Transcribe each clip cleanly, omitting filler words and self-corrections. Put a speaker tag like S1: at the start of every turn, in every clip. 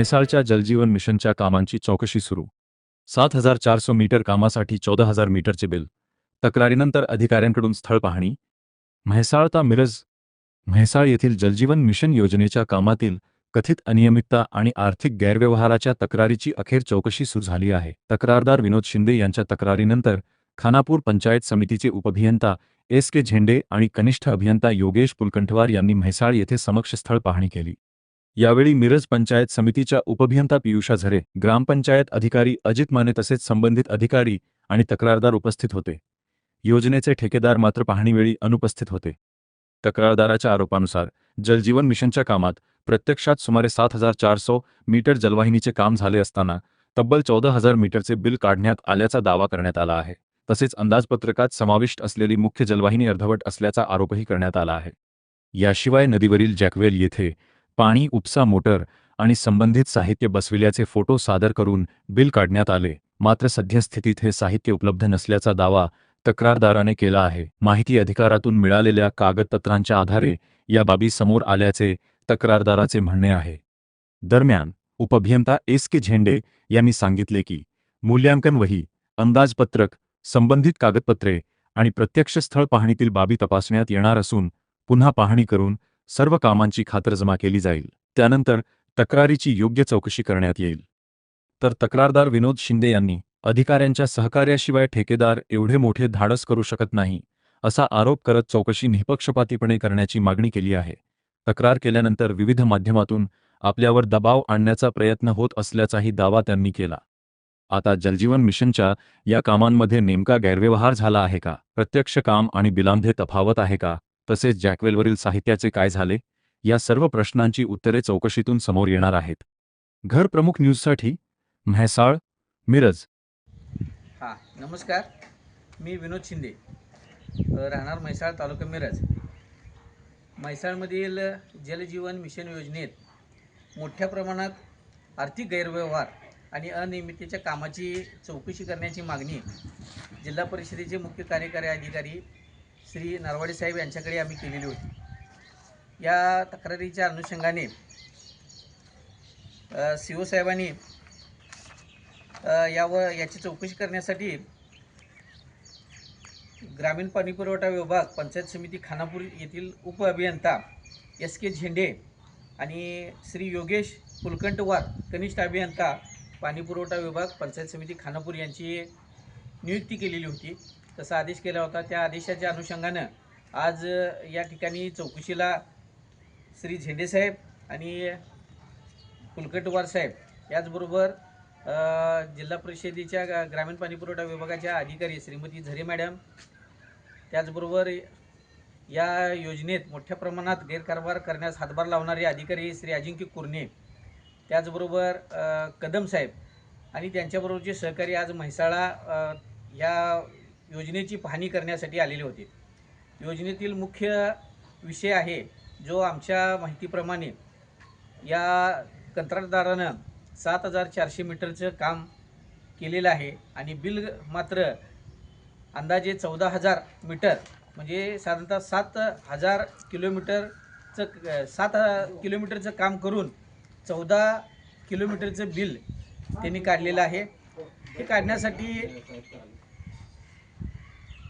S1: म्हैसाळच्या जलजीवन मिशनच्या कामांची चौकशी सुरू. 7,400 मीटर कामासाठी 14,000 मीटरचे बिल. तक्रारीनंतर अधिकाऱ्यांकडून स्थळ पाहणी. म्हैसाळ ता मिरज. म्हैसाळ येथील जलजीवन मिशन योजनेच्या कामातील कथित अनियमितता आणि आर्थिक गैरव्यवहाराच्या तक्रारीची अखेर चौकशी सुरू झाली आहे. तक्रारदार विनोद शिंदे यांच्या तक्रारीनंतर खानापूर पंचायत समितीचे उपअभियंता एस.के. झेंडे आणि कनिष्ठ अभियंता योगेश पुलकंठवार यांनी म्हैसाळ येथे समक्ष स्थळ पाहणी केली. यावेळी मिरज पंचायत समितीच्या उपअभियंता पियुषा झरे, ग्रामपंचायत अधिकारी अजित माने तसेच संबंधित अधिकारी आणि तक्रारदार उपस्थित होते. योजनेचे ठेकेदार मात्र पाहणीवेळी अनुपस्थित होते. तक्रारदाराच्या आरोपानुसार जलजीवन मिशनच्या कामात प्रत्यक्षात सुमारे 7,400 मीटर जलवाहिनीचे काम झाले असताना तब्बल 14,000 मीटरचे बिल काढण्यात आल्याचा दावा करण्यात आला आहे. तसेच अंदाजपत्रकात समाविष्ट असलेली मुख्य जलवाहिनी अर्धवट असल्याचा आरोपही करण्यात आला आहे. याशिवाय नदीवरील जॅकवेल येथे पाणी उपसा मोटर आणि संबंधित साहित्य बसविल्याचे फोटो सादर करून बिल काढण्यात आले, मात्र सद्यस्थितीत हे साहित्य उपलब्ध नसल्याचा दावा तक्रारदाराने केला आहे. माहिती अधिकारातून मिळालेल्या कागदपत्रांच्या आधारे या बाबी समोर आल्याचे तक्रारदाराचे म्हणणे आहे. दरम्यान उपअभियंता एस.के. झेंडे यांनी सांगितले की मूल्यांकन वही, अंदाजपत्रक, संबंधित कागदपत्रे आणि प्रत्यक्ष स्थळ पाहणीतील बाबी तपासण्यात येणार असून पुन्हा पाहणी करून सर्व कामांची खातरजमा केली जाईल. त्यानंतर तक्रारीची योग्य चौकशी करण्यात येईल. तर तक्रारदार विनोद शिंदे यांनी अधिकाऱ्यांच्या सहकार्याशिवाय ठेकेदार एवढे मोठे धाडस करू शकत नाही असा आरोप करत चौकशी निःपक्षपातीपणे करण्याची मागणी केली आहे. तक्रार केल्यानंतर विविध माध्यमातून आपल्यावर दबाव आणण्याचा प्रयत्न होत असल्याचाही दावा त्यांनी केला. आता जलजीवन मिशनच्या या कामांमध्ये नेमका गैरव्यवहार झाला आहे का? प्रत्यक्ष काम आणि बिलांमध्ये तफावत आहे का? तसेच जॅकवेलवरील साहित्याचे काय झाले? या सर्व प्रश्नांची उत्तरे चौकशीतून समोर येणार आहेत. घर प्रमुख न्यूजसाठी म्हैसाळ, मिरज.
S2: नमस्कार. मी विनोद शिंदे, राहणार म्हैसाळ, तालुका मिरज. म्हैसाळमधील जलजीवन मिशन योजनेत मोठ्या प्रमाणात आर्थिक गैरव्यवहार आणि अनियमिततेच्या कामाची चौकशी करण्याची मागणी जिल्हा परिषदेचे मुख्य कार्यकारी अधिकारी श्री नरवाडे साहेब यांच्याकडे आम्ही केलेली होती. या तक्रारीच्या अनुषंगाने सी.ओ. साहेबांनी याची चौकशी करण्यासाठी ग्रामीण पाणीपुरवठा विभाग, पंचायत समिती खानापूर येथील उपअभियंता एस.के. झेंडे आणि श्री योगेश पुलकंठवार, कनिष्ठ अभियंता पाणीपुरवठा विभाग, पंचायत समिती खानापूर यांची नियुक्ती केलेली होती. तसा आदेश केला होता. त्या आदेशाच्या अनुषंगानं आज या ठिकाणी चौकशीला श्री झेंडे साहेब आणि पुलकंठवार साहेब, याचबरोबर जिल्हा परिषदेच्या ग्रामीण पाणीपुरवठा विभागाच्या अधिकारी श्रीमती झरे मॅडम, त्याचबरोबर या योजनेत मोठ्या प्रमाणात गैरकारभार करण्यास हातभार लावणारे अधिकारी श्री अजिंक्य कुर्णे, त्याचबरोबर कदम साहेब आणि त्यांच्याबरोबरचे सहकारी आज म्हैसाळा या योजनेची पाहणी करण्यासाठी आलेले होते. योजनेतील मुख्य विषय आहे जो आमच्या माहितीप्रमाणे या कंत्राटदारानं 7,400 मीटरचं काम केलेलं आहे आणि बिल मात्र अंदाजे 14,000 मीटर, म्हणजे साधारणतः 7,000 किलोमीटरचं 7 किलोमीटरचं काम करून 14 किलोमीटरचं बिल त्यांनी काढलेलं आहे. हे काढण्यासाठी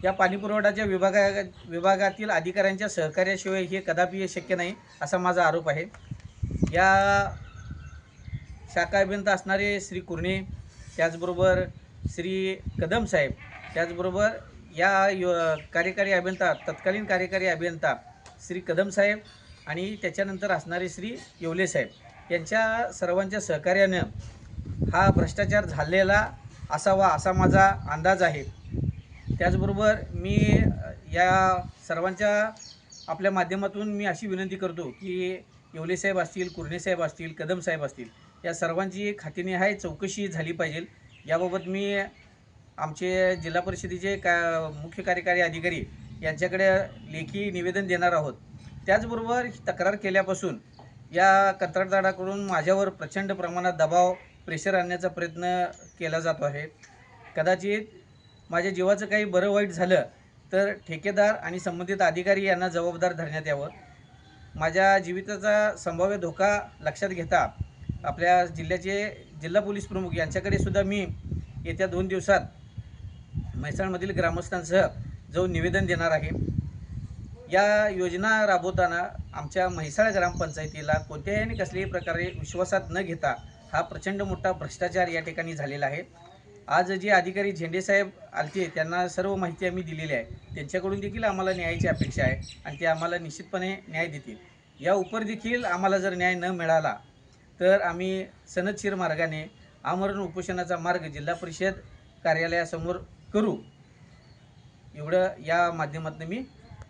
S2: या पाणीपुरवठ्याच्या विभागातील अधिकाऱ्यांच्या सहकार्याशिवाय हे कदापि शक्य नाही असा माझा आरोप आहे. या शाखा अभियंता असणारे श्री कुर्णे, त्याचबरोबर श्री कदम साहेब, त्याचबरोबर या कार्यकारी अभियंता, तत्कालीन कार्यकारी अभियंता श्री कदम साहेब आणि त्याच्यानंतर असणारे श्री येवले साहेब यांच्या सर्वांच्या सहकार्यानं हा भ्रष्टाचार झालेला असावा असा माझा अंदाज आहे. त्याचबरोबर मी या सर्वांच्या आपल्या माध्यमातून मी अशी विनंती करतो की येवले साहेब असतील, कुर्णे साहेब असतील, कदम साहेब असतील, या सर्वांची खात्रीने चौकशी झाली पाहिजे. याबाबत मी आमचे जिल्हा परिषदेचे मुख्य कार्यकारी अधिकारी यांच्याकडे लेखी निवेदन देणार आहोत. त्याचबरोबर तक्रार केल्यापासून या कंत्राटदाराकडून माझ्यावर प्रचंड प्रमाणात दबाव, प्रेशर आणण्याचा प्रयत्न केला जातो आहे. कदाचित माझ्या जीवाचं काही बरं वाईट झालं तर ठेकेदार आणि संबंधित अधिकारी यांना जबाबदार धरण्यात यावं. माझ्या जीविताचा संभाव्य धोका लक्षात घेता आपल्या जिल्ह्याचे जिल्हा पोलीस प्रमुख यांच्याकडे सुद्धा मी येत्या 2 दिवसात म्हैसाळमधील ग्रामस्थांसह जाऊन निवेदन देणार आहे. या योजना राबवताना आमच्या म्हैसाळ ग्रामपंचायतीला कोणत्याही आणि कसल्याही प्रकारे विश्वासात न घेता हा प्रचंड मोठा भ्रष्टाचार या ठिकाणी झालेला आहे. आज जे अधिकारी झेंडेसाहेब आलते त्यांना सर्व माहिती आम्ही दिलेली आहे. त्यांच्याकडून देखील आम्हाला न्यायाची अपेक्षा आहे आणि ते आम्हाला निश्चितपणे न्याय देतील. या उपर देखील आम्हाला जर न्याय न मिळाला तर आम्ही सनदशीर मार्गाने आमरण उपोषणाचा मार्ग जिल्हा परिषद कार्यालयासमोर करू, एवढं या माध्यमातून मी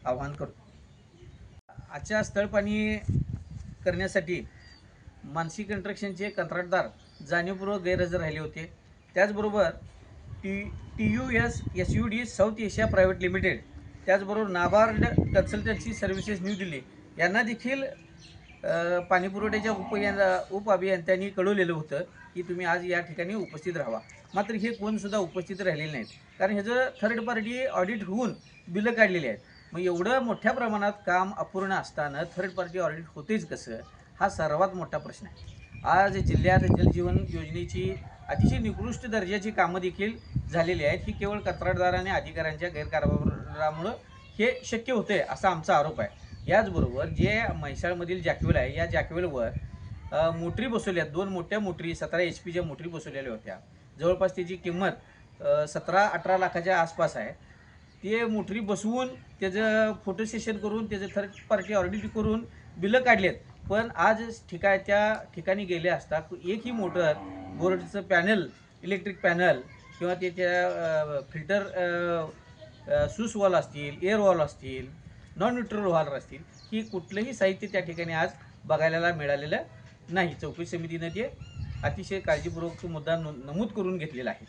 S2: आवाहन करतो. आजच्या स्थळपाणी करण्यासाठी मानसी कंस्ट्रक्शनचे कंत्राटदार जाणीवपूर्वक गैरहजर राहिले होते. त्याचबरोबर TUSSUD South Asia Private Limited, त्याचबरोबर NABARD Consultancy Services New Delhi यांना देखील पाणीपुरवठ्याच्या उपअभियंत्यांनी कळवलेलं होतं की तुम्ही आज या ठिकाणी उपस्थित राहावा. मात्र हे कोणसुद्धा उपस्थित राहिलेले नाहीत, कारण ह्याचं थर्ड पार्टी ऑडिट होऊन बिलं काढलेली आहेत. मग एवढं मोठ्या प्रमाणात काम अपूर्ण असताना थर्ड पार्टी ऑडिट होतेच कसं, हा सर्वात मोठा प्रश्न आहे. आज जिल्ह्यात जलजीवन योजनेची अतिशय निकृष्ट दर्जाची कामं देखील झालेली आहेत. ही केवळ कंत्राटदार आणि अधिकाऱ्यांच्या गैरकारभारामुळं हे शक्य होते असा आमचा आरोप आहे. याचबरोबर जे म्हैसाळमधील जॅकवेल आहे, या जॅकवेलवर मोटरी बसवल्या, 2 मोठ्या मोटरी 17 HP मोटरी बसवलेल्या होत्या. जवळपास त्याची किंमत 17-18 लाखाच्या आसपास आहे. ते मोटरी बसवून त्याचं फोटो सेशन करून त्याचं थर्ड पार्टी ऑडिट करून बिलं काढलेत. पण आज त्या ठिकाणी गेले असता एकही मोटर, बोर्डचं पॅनल, इलेक्ट्रिक पॅनल किंवा त्याच्या फिल्टर स्विच वॉल असतील, एअर वॉल असतील, नॉन न्यूट्रल वॉल असतील, ही कुठलंही साहित्य त्या ठिकाणी आज बघायला मिळालेलं नाही. चौकशी समितीनं ते अतिशय काळजीपूर्वक मुद्दा नमूद करून घेतलेला आहे.